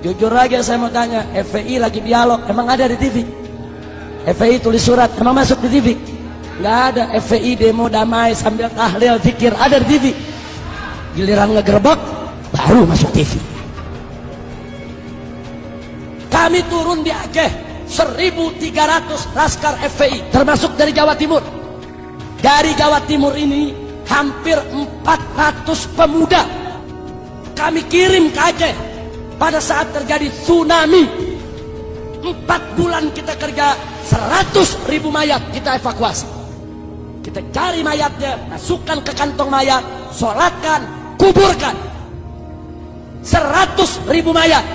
Jujur aja saya mau tanya, FPI lagi dialog, emang ada di TV? FPI tulis surat, emang masuk di TV? Nggak ada. FPI demo damai sambil tahlil zikir, ada di TV? Giliran ngegerebek baru masuk TV. Kami turun di Aceh 1.300 laskar FPI termasuk dari Jawa Timur. Dari Jawa Timur ini hampir 400 pemuda kami kirim ke Aceh pada saat terjadi tsunami. 4 bulan kita kerja, 100.000 mayat kita evakuasi. Kita cari mayatnya, masukkan ke kantong mayat, sholatkan, kuburkan. 100.000 mayat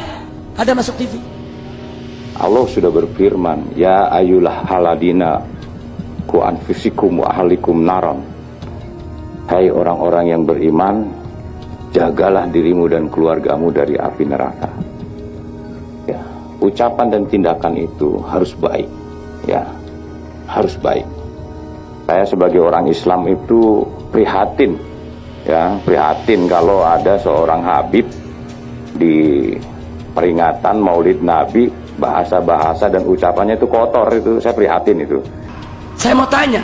ada masuk TV. Allah sudah berfirman, ya ayulah haladina ku anfusikum wa ahlikum naram. Hai orang-orang yang beriman, jagalah dirimu dan keluargamu dari api neraka. Ya, ucapan dan tindakan itu harus baik. Ya, harus baik. Saya sebagai orang Islam itu prihatin, ya, prihatin kalau ada seorang Habib di peringatan Maulid Nabi, bahasa-bahasa dan ucapannya itu kotor. Itu saya prihatin itu. Saya mau tanya,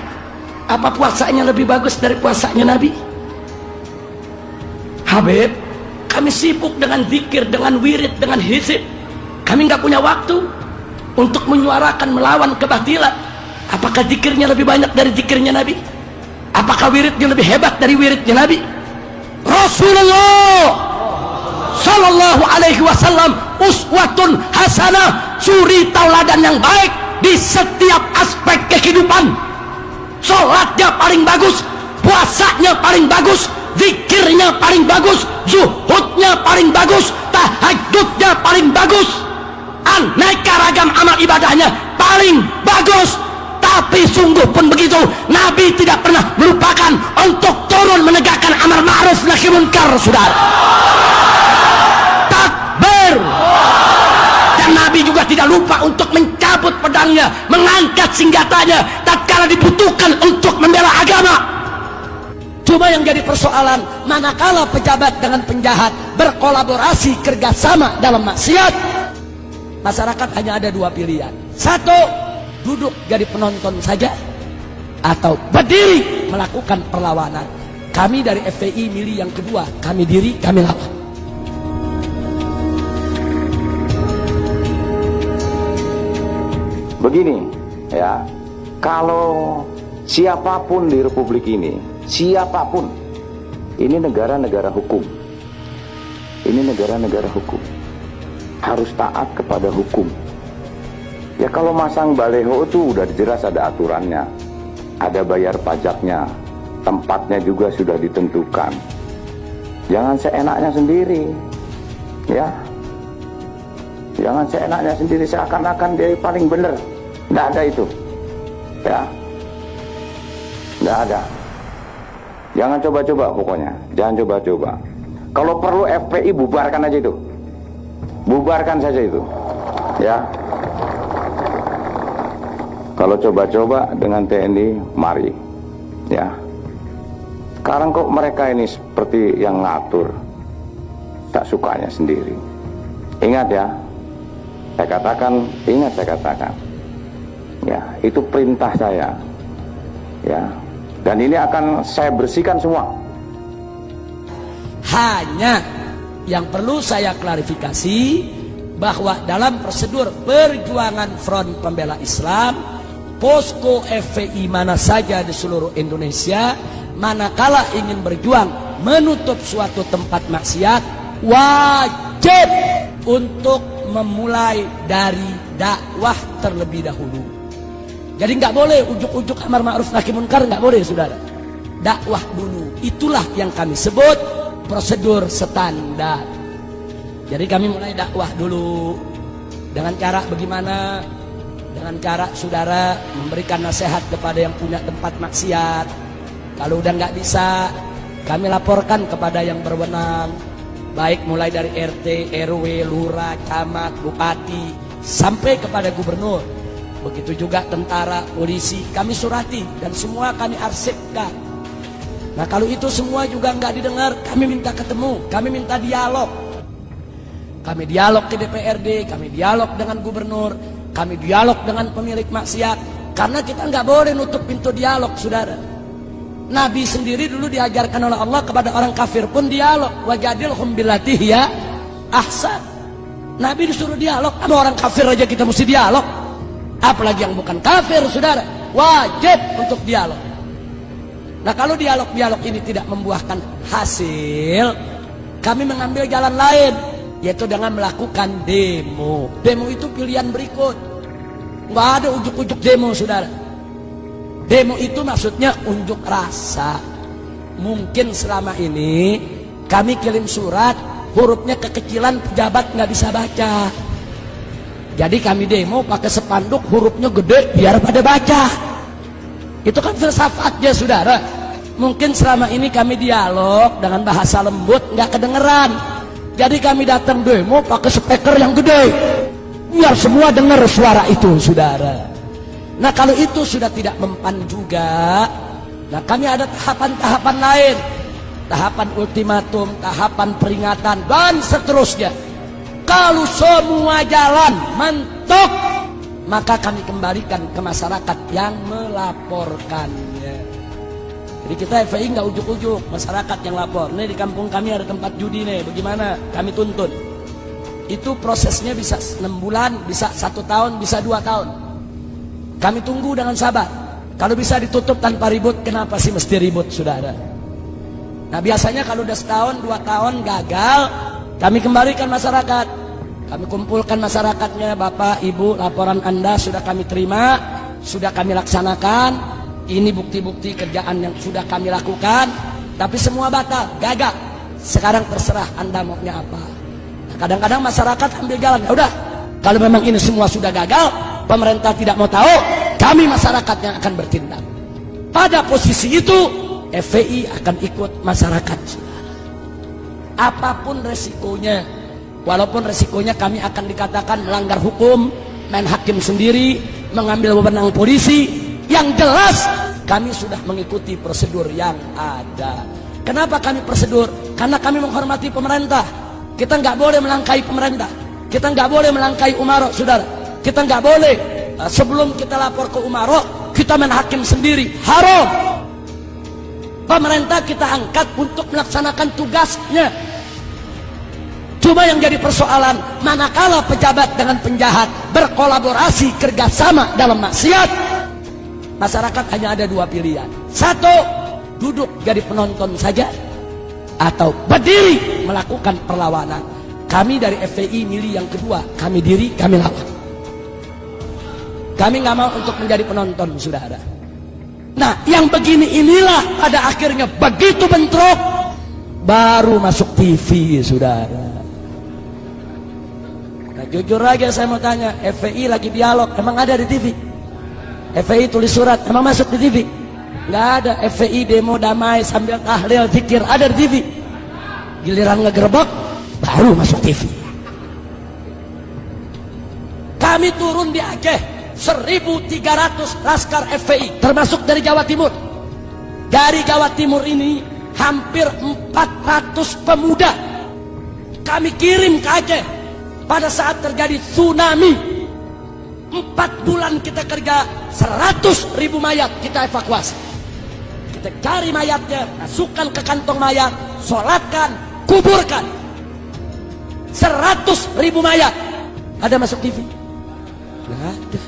apa puasanya lebih bagus dari puasanya Nabi? Habib, kami sibuk dengan zikir, dengan wirid, dengan hizib. Kami nggak punya waktu untuk menyuarakan melawan kebatilan. Apakah zikirnya lebih banyak dari zikirnya Nabi? Apakah wiridnya lebih hebat dari wiridnya Nabi? Rasulullah Sallallahu Alaihi Wasallam uswatun hasanah, suri tauladan yang baik di setiap aspek kehidupan. Sholatnya paling bagus, puasanya paling bagus, zikirnya paling bagus, zuhudnya paling bagus, tahajudnya paling bagus, aneka ragam amal ibadahnya paling bagus. Tapi sungguh pun begitu, Nabi tidak pernah melupakan untuk turun menegakkan amar ma'ruf nahi munkar, saudara. Takbir. Dan Nabi juga tidak lupa untuk mencabut pedangnya, mengangkat senjatanya tatkala dibutuhkan untuk membela agama. Cuma yang jadi persoalan, manakala pejabat dengan penjahat berkolaborasi kerjasama dalam maksiat, masyarakat hanya ada 2 pilihan. 1, duduk jadi penonton saja, atau berdiri melakukan perlawanan. Kami dari FPI milih yang kedua, kami diri, kami lawan. Begini, ya, kalau siapapun di Republik ini, siapapun, ini negara-negara hukum, ini negara-negara hukum, harus taat kepada hukum. Ya, kalau masang baleho itu udah jelas ada aturannya, ada bayar pajaknya, tempatnya juga sudah ditentukan. Jangan seenaknya sendiri, ya. Jangan seenaknya sendiri, seakan-akan dia paling benar. Nggak ada itu, ya. Nggak ada. Jangan coba-coba pokoknya, jangan coba-coba. Kalau perlu FPI bubarkan aja itu, bubarkan saja itu, ya. Kalau coba-coba dengan TNI, mari, ya. Sekarang kok mereka ini seperti yang ngatur, tak sukanya sendiri. Ingat ya, saya katakan, ingat saya katakan, ya, itu perintah saya, ya. Dan ini akan saya bersihkan semua. Hanya yang perlu saya klarifikasi bahwa dalam prosedur perjuangan Front Pembela Islam, posko FPI mana saja di seluruh Indonesia, manakala ingin berjuang menutup suatu tempat maksiat, wajib untuk memulai dari dakwah terlebih dahulu. Jadi nggak boleh ujuk-ujuk amar ma'ruf nahi munkar, nggak boleh, saudara. Dakwah dulu, itulah yang kami sebut prosedur standar. Jadi kami mulai dakwah dulu dengan cara bagaimana? Dengan cara saudara memberikan nasihat kepada yang punya tempat maksiat. Kalau udah nggak bisa, kami laporkan kepada yang berwenang, baik mulai dari RT, RW, lurah, camat, bupati, sampai kepada gubernur. Begitu juga tentara, polisi, kami surati dan semua kami arsipkan. Nah, kalau itu semua juga nggak didengar, kami minta ketemu, kami minta dialog. Kami dialog ke DPRD, kami dialog dengan gubernur, kami dialog dengan pemilik maksiat. Karena kita nggak boleh nutup pintu dialog, saudara. Nabi sendiri dulu diajarkan oleh Allah kepada orang kafir pun dialog. Wajadilhum billati hiya ahsan. Nabi disuruh dialog, sama orang kafir aja kita mesti dialog. Apalagi yang bukan kafir, saudara. Wajib untuk dialog. Nah, kalau dialog-dialog ini tidak membuahkan hasil, kami mengambil jalan lain, yaitu dengan melakukan demo. Demo itu pilihan berikut. Nggak ada ujuk-ujuk demo, saudara. Demo itu maksudnya unjuk rasa. Mungkin selama ini kami kirim surat, hurufnya kekecilan, pejabat nggak bisa baca. Jadi kami demo pakai spanduk, hurufnya gede biar pada baca. Itu kan filsafatnya, saudara. Mungkin selama ini kami dialog dengan bahasa lembut, nggak kedengeran. Jadi kami datang demo pakai speaker yang gede, biar semua dengar suara itu, saudara. Nah, kalau itu sudah tidak mempan juga, nah kami ada tahapan-tahapan lain. Tahapan ultimatum, tahapan peringatan, dan seterusnya. Kalau semua jalan mentok, maka kami kembalikan ke masyarakat yang melaporkannya. Jadi kita FPI nggak ujuk-ujuk, masyarakat yang lapor. Nih di kampung kami ada tempat judi nih, bagaimana? Kami tuntut. Itu prosesnya bisa 6 bulan, bisa 1 tahun, bisa 2 tahun. Kami tunggu dengan sabar. Kalau bisa ditutup tanpa ribut, kenapa sih mesti ribut, saudara? Nah, biasanya kalau udah 1 tahun, 2 tahun gagal, kami kembalikan masyarakat. Kami kumpulkan masyarakatnya, Bapak, Ibu, laporan Anda sudah kami terima, sudah kami laksanakan. Ini bukti-bukti kerjaan yang sudah kami lakukan, tapi semua batal, gagal. Sekarang terserah Anda maunya apa. Nah, kadang-kadang masyarakat ambil jalan, ya udah, kalau memang ini semua sudah gagal, pemerintah tidak mau tahu, kami masyarakat yang akan bertindak. Pada posisi itu, FPI akan ikut masyarakat. Apapun resikonya, walaupun resikonya kami akan dikatakan melanggar hukum, main hakim sendiri, mengambil wewenang polisi, yang jelas kami sudah mengikuti prosedur yang ada. Kenapa kami prosedur? Karena kami menghormati pemerintah. Kita nggak boleh melangkahi pemerintah. Kita nggak boleh melangkahi umarok, saudara. Kita nggak boleh sebelum kita lapor ke umarok, kita main hakim sendiri. Haram. Pemerintah kita angkat untuk melaksanakan tugasnya. Cuma yang jadi persoalan, manakala pejabat dengan penjahat berkolaborasi, kerjasama dalam maksiat, masyarakat hanya ada 2 pilihan. 1, duduk jadi penonton saja, atau berdiri melakukan perlawanan. Kami dari FPI milih yang kedua, kami diri, kami lawan. Kami nggak mau untuk menjadi penonton, saudara. Nah, yang begini inilah pada akhirnya begitu bentrok, baru masuk TV, saudara. Nah, jujur aja saya mau tanya, FPI lagi dialog, emang ada di TV? FPI tulis surat, emang masuk di TV? Nggak ada. FPI demo damai sambil tahlil, zikir, ada di TV. Giliran ngegerebek, baru masuk TV. Kami turun di Aceh, 1.300 laskar FPI, termasuk dari Jawa Timur. Dari Jawa Timur ini, hampir 400 pemuda kami kirim ke Aceh pada saat terjadi tsunami. 4 bulan kita kerja, 100.000 mayat kita evakuasi. Kita cari mayatnya, masukkan ke kantong mayat, sholatkan, kuburkan. 100.000 mayat. Ada masuk TV? Nggak ada.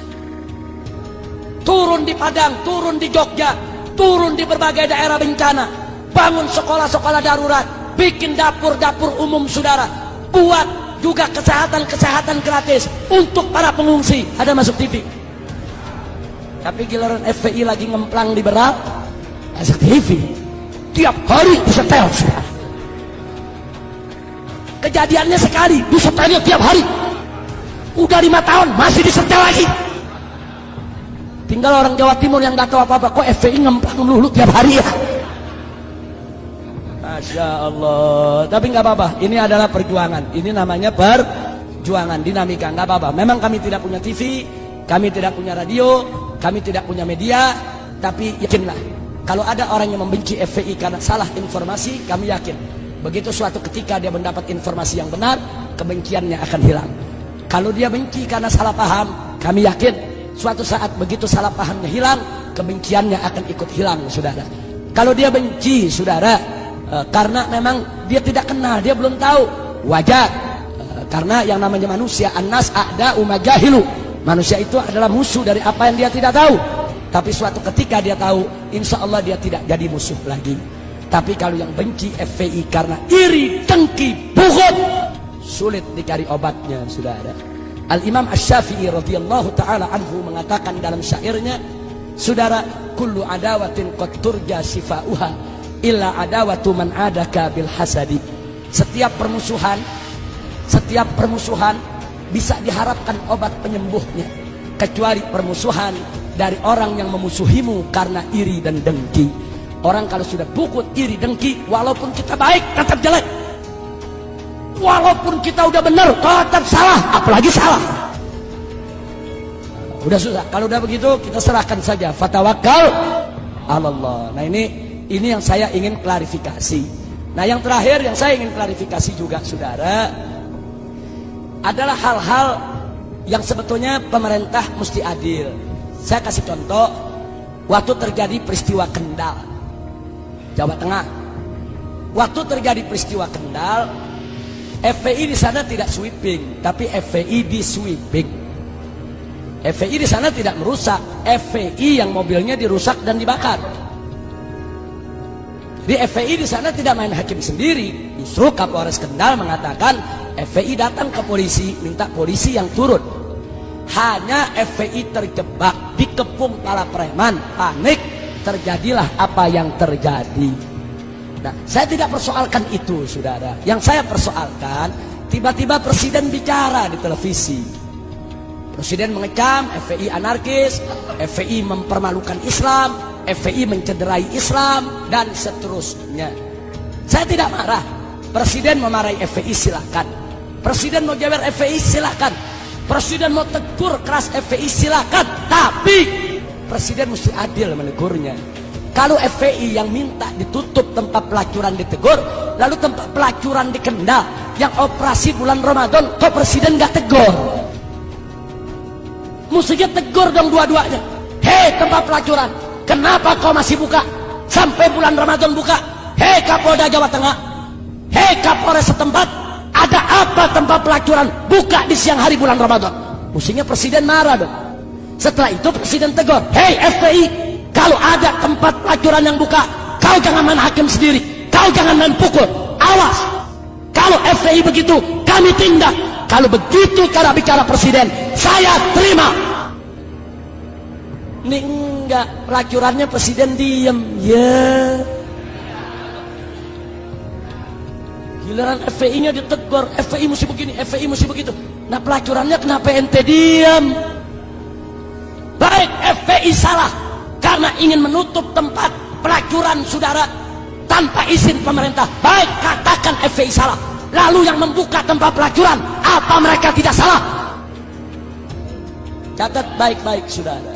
Turun di Padang, turun di Jogja, turun di berbagai daerah bencana, bangun sekolah-sekolah darurat, bikin dapur-dapur umum, saudara, buat juga kesehatan gratis untuk para pengungsi. Ada masuk TV. Tapi giliran FPI lagi ngemplang liberal, masuk TV. Tiap hari disetel, saudara. Kejadiannya sekali, disetelnya tiap hari. Udah 5 tahun masih disetel lagi. Tinggal orang Jawa Timur yang gak tahu apa-apa, kok FPI ngemplang melulu tiap hari ya. Masya Allah. Tapi nggak apa-apa, ini adalah perjuangan. Ini namanya perjuangan, dinamika, nggak apa-apa. Memang kami tidak punya TV, kami tidak punya radio, kami tidak punya media. Tapi yakinlah, kalau ada orang yang membenci FPI karena salah informasi, kami yakin begitu suatu ketika dia mendapat informasi yang benar, kebenciannya akan hilang. Kalau dia benci karena salah paham, kami yakin suatu saat begitu salah pahamnya hilang, kebenciannya akan ikut hilang, saudara. Kalau dia benci, saudara, karena memang dia tidak kenal, dia belum tahu, wajar. Karena yang namanya manusia, annas a'da'u ma jahilu. Manusia itu adalah musuh dari apa yang dia tidak tahu. Tapi suatu ketika dia tahu, insya Allah dia tidak jadi musuh lagi. Tapi kalau yang benci FPI karena iri, dengki, bughd, sulit dicari obatnya, saudara. Al-Imam Asy-Syafi'i radhiyallahu ta'ala anhu mengatakan dalam syairnya, saudara, kullu adawatin qad turja shifa'uha illa adawatu man adaka bil hasadi. Setiap permusuhan bisa diharapkan obat penyembuhnya, kecuali permusuhan dari orang yang memusuhimu karena iri dan dengki. Orang kalau sudah bukut, iri, dengki, walaupun kita baik tetap jelek, walaupun kita udah benar tetap salah, apalagi salah. Udah susah. Kalau udah begitu kita serahkan saja, fatawakkal Allah. Nah ini yang saya ingin klarifikasi. Nah yang terakhir yang saya ingin klarifikasi juga, saudara, adalah hal-hal yang sebetulnya pemerintah mesti adil. Saya kasih contoh, waktu terjadi peristiwa Kendal, Jawa Tengah. Waktu terjadi peristiwa Kendal, FPI di sana tidak sweeping, tapi FPI di sweeping. FPI di sana tidak merusak, FPI yang mobilnya dirusak dan dibakar. Di FPI di sana tidak main hakim sendiri. Justru Kapolres Kendal mengatakan FPI datang ke polisi, minta polisi yang turun. Hanya FPI terjebak, dikepung para preman, panik, terjadilah apa yang terjadi. Nah, saya tidak persoalkan itu, saudara. Yang saya persoalkan, tiba-tiba presiden bicara di televisi. Presiden mengecam FPI anarkis, FPI mempermalukan Islam, FPI mencederai Islam, dan seterusnya. Saya tidak marah. Presiden memarahi FPI silakan. Presiden mau jabar FPI silakan. Presiden mau tegur keras FPI silakan. Tapi presiden mesti adil menegurnya. Kalau FPI yang minta ditutup tempat pelacuran ditegur, lalu tempat pelacuran di Kendal yang operasi bulan Ramadan, kok presiden gak tegur? Mestinya tegur dong dua-duanya. Hei tempat pelacuran, kenapa kau masih buka sampai bulan Ramadan buka? Hei Kapolda Jawa Tengah, hei Kapolres setempat, ada apa tempat pelacuran buka di siang hari bulan Ramadan? Mestinya presiden marah dong. Setelah itu presiden tegur, hei FPI, kalau ada tempat pelacuran yang buka, kau jangan main hakim sendiri, kau jangan main pukul, awas. Kalau FPI begitu, kami tindak. Kalau begitu cara bicara presiden, saya terima. Ini enggak, pelacurannya presiden diem, ya. Giliran FPI-nya ditegur, FPI mesti begini, FPI mesti begitu. Nah pelacurannya kenapa ente diam? Baik FPI salah karena ingin menutup tempat pelacuran saudara tanpa izin pemerintah. Baik, katakan FPI salah. Lalu yang membuka tempat pelacuran, apa mereka tidak salah? Catat baik-baik saudara.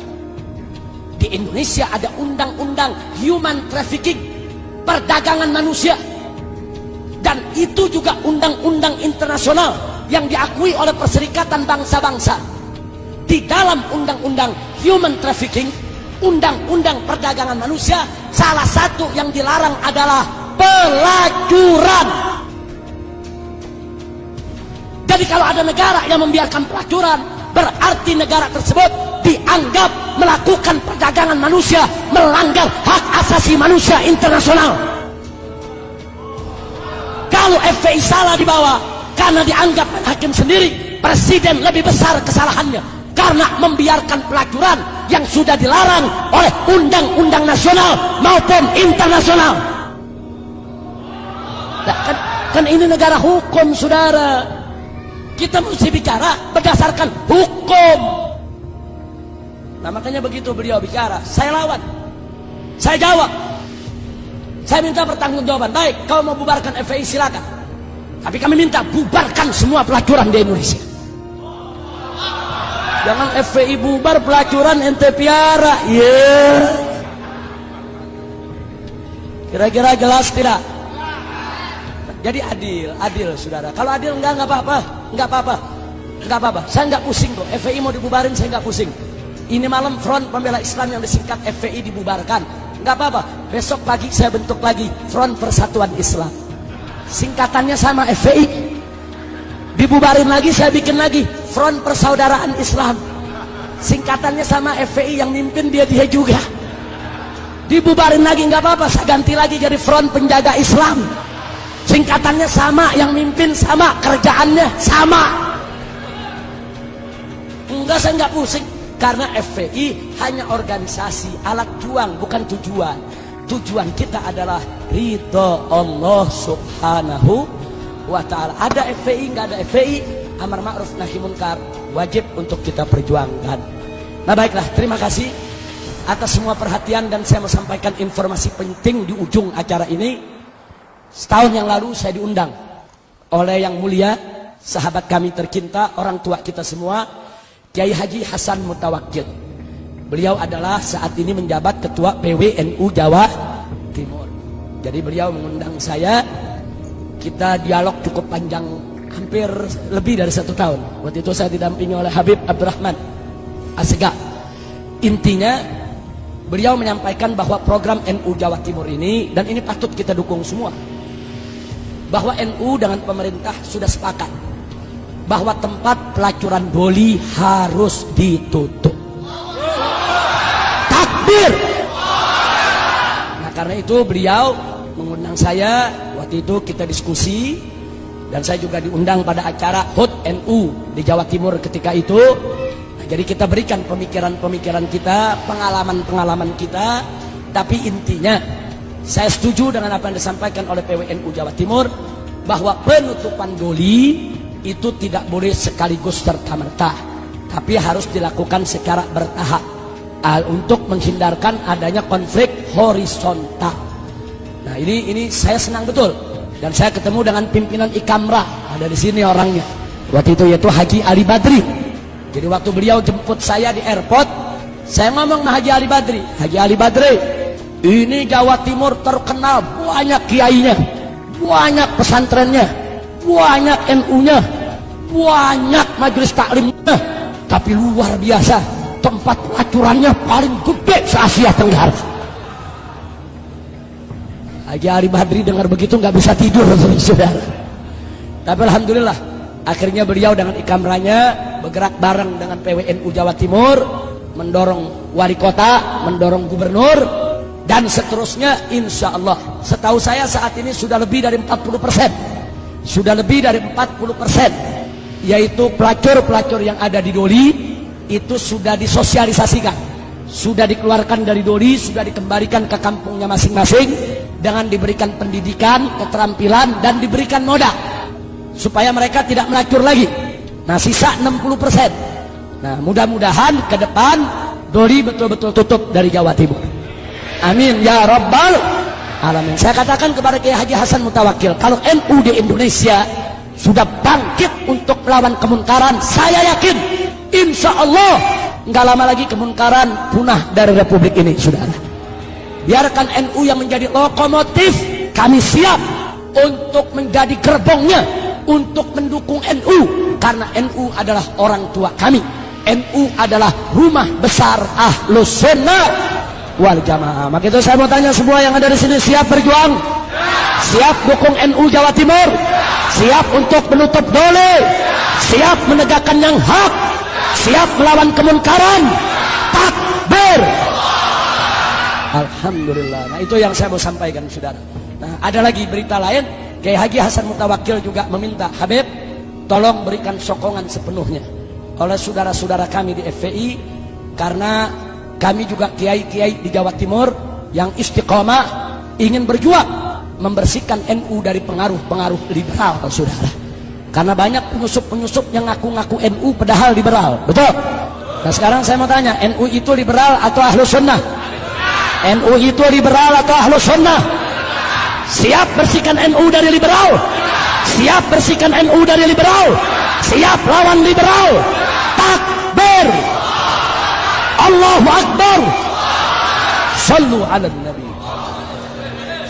Di Indonesia ada undang-undang human trafficking, perdagangan manusia. Dan itu juga undang-undang internasional yang diakui oleh Perserikatan Bangsa-Bangsa. Di dalam undang-undang human trafficking, undang-undang perdagangan manusia, salah satu yang dilarang adalah pelacuran. Jadi kalau ada negara yang membiarkan pelacuran, berarti negara tersebut dianggap melakukan perdagangan manusia, melanggar hak asasi manusia internasional. Kalau FPI salah di bawah karena dianggap hakim sendiri, presiden lebih besar kesalahannya karena membiarkan pelacuran yang sudah dilarang oleh undang-undang nasional maupun internasional. Nah, kan ini negara hukum, saudara. Kita mesti bicara berdasarkan hukum. Nah makanya begitu beliau bicara, saya lawan, saya jawab, saya minta pertanggungjawaban. Baik, kau mau bubarkan FPI silakan, tapi kami minta bubarkan semua pelacuran di Indonesia. Jangan FPI bubar, pelacuran ente piara. Yeah. Kira-kira jelas tidak? Jadi adil saudara. Kalau adil enggak apa-apa. Saya enggak pusing kok. FPI mau dibubarin saya enggak pusing. Ini malam Front Pembela Islam yang disingkat FPI dibubarkan. Enggak apa-apa. Besok pagi saya bentuk lagi Front Persatuan Islam. Singkatannya sama FPI. Dibubarin lagi saya bikin lagi Front Persaudaraan Islam. Singkatannya sama FPI, yang mimpin dia juga. Dibubarin lagi enggak apa-apa. Saya ganti lagi jadi Front Penjaga Islam. Singkatannya sama, yang mimpin sama, kerjaannya sama. Enggak, saya enggak pusing. Karena FPI hanya organisasi, alat juang, bukan tujuan. Tujuan kita adalah ridho Allah subhanahu wa ta'ala. Ada FPI, enggak ada FPI, amar ma'ruf nahi munkar wajib untuk kita perjuangkan. Nah baiklah, terima kasih atas semua perhatian, dan saya mau sampaikan informasi penting di ujung acara ini. Setahun yang lalu saya diundang oleh yang mulia sahabat kami tercinta, orang tua kita semua, Kiai Haji Hasan Mutawakkil. Beliau adalah saat ini menjabat ketua PWNU Jawa Timur. Jadi beliau mengundang saya, kita dialog cukup panjang, hampir lebih dari 1 tahun. Waktu itu saya didampingi oleh Habib Abdurrahman Assegaf. Intinya beliau menyampaikan bahwa program NU Jawa Timur ini, dan ini patut kita dukung semua, bahwa NU dengan pemerintah sudah sepakat bahwa tempat pelacuran doli harus ditutup. Takbir. Nah karena itu beliau mengundang saya. Waktu itu kita diskusi, dan saya juga diundang pada acara HUT NU di Jawa Timur ketika itu. Nah, jadi kita berikan pemikiran-pemikiran kita, pengalaman-pengalaman kita. Tapi intinya saya setuju dengan apa yang disampaikan oleh PWNU Jawa Timur, bahwa penutupan doli itu tidak boleh sekaligus serta-merta, tapi harus dilakukan secara bertahap untuk menghindarkan adanya konflik horizontal. Nah ini saya senang betul, dan saya ketemu dengan pimpinan Ikamra, ada di sini orangnya waktu itu, yaitu Haji Ali Badri. Jadi waktu beliau jemput saya di airport, saya ngomong sama Haji Ali Badri, Haji Ali Badri, ini Jawa Timur terkenal banyak kiainya, banyak pesantrennya, banyak NU-nya, banyak majelis taklimnya, tapi luar biasa tempat pelacurannya paling gede se-Asia Tenggara. Haji Ali Badri dengar begitu nggak bisa tidur, saudara. Tapi alhamdulillah akhirnya beliau dengan Ikamranya bergerak bareng dengan PWNU Jawa Timur, mendorong wali kota, mendorong gubernur, dan seterusnya. Insya Allah, setahu saya saat ini sudah lebih dari 40%, sudah lebih dari 40%, yaitu pelacur-pelacur yang ada di doli itu sudah disosialisasikan, sudah dikeluarkan dari doli, sudah dikembalikan ke kampungnya masing-masing dengan diberikan pendidikan, keterampilan, dan diberikan modal supaya mereka tidak melacur lagi. Nah sisa 60%. Nah mudah-mudahan ke depan doli betul-betul tutup dari Jawa Timur. Amin ya rabbal alamin. Saya katakan kepada Kiai Haji Hasan Mutawakkil, kalau NU di Indonesia sudah bangkit untuk melawan kemungkaran, saya yakin insya Allah nggak lama lagi kemungkaran punah dari Republik ini, saudara. Biarkan NU yang menjadi lokomotif, kami siap untuk menjadi gerbongnya, untuk mendukung NU, karena NU adalah orang tua kami. NU adalah rumah besar Ahlus Sunnah wal Jamaah. Maka itu saya mau tanya semua yang ada di sini, siap berjuang? Siap dukung NU Jawa Timur? Siap untuk menutup doli? Siap menegakkan yang hak? Siap melawan kemungkaran? Takbir! Alhamdulillah. Nah itu yang saya mau sampaikan, saudara. Nah ada lagi berita lain. Kiai Haji Hasan Mutawakkil juga meminta, Habib tolong berikan sokongan sepenuhnya oleh saudara-saudara kami di FPI, karena kami juga kiai-kiai di Jawa Timur yang istiqomah ingin berjuang membersihkan NU dari pengaruh-pengaruh liberal, saudara. Karena banyak penyusup-penyusup yang ngaku-ngaku NU padahal liberal, betul? Nah sekarang saya mau tanya, NU itu liberal atau Ahlus Sunnah? NU itu liberal atau Ahlus Sunnah? Siap bersihkan NU dari liberal? Siap bersihkan NU dari liberal? Siap lawan liberal? Takbir! Allahu Akbar! Sallu ala Nabi.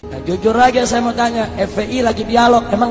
Nah, Jujur aja saya mau tanya, FPI lagi dialog, emang